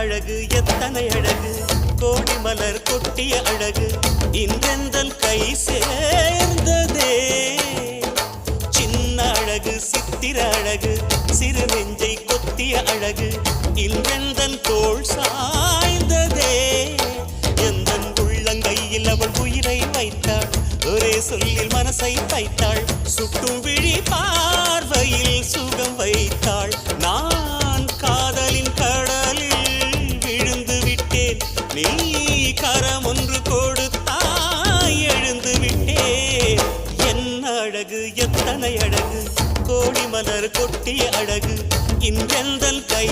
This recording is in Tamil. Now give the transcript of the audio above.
அழகு எத்தனை அழகு கோடி மலர் கொட்டிய அழகு இன்றெந்தன் கை சேர்ந்ததே சின்ன அழகு சித்திர அழகு சிறு நெஞ்சை கொத்திய அழகு இன்றெந்தன் தோள் சாய்ந்ததே எந்தன் உள்ளங்கையில் அவள் உயிரை வைத்தாள் ஒரே சொல்லில் மனசை தைத்தாள் சுட்டும் விழி பார்வையில் சுகம் வைத்தாள் நான் காதலின் கடலில் விழுந்து விட்டேன் நீ கரம் ஒன்று கொடுத்தாய் எழுந்து விட்டேன் என்ன அழகு எத்தனை அழகு கோடி மலர் கொட்டிய அழகு இன்றெந்தன் கை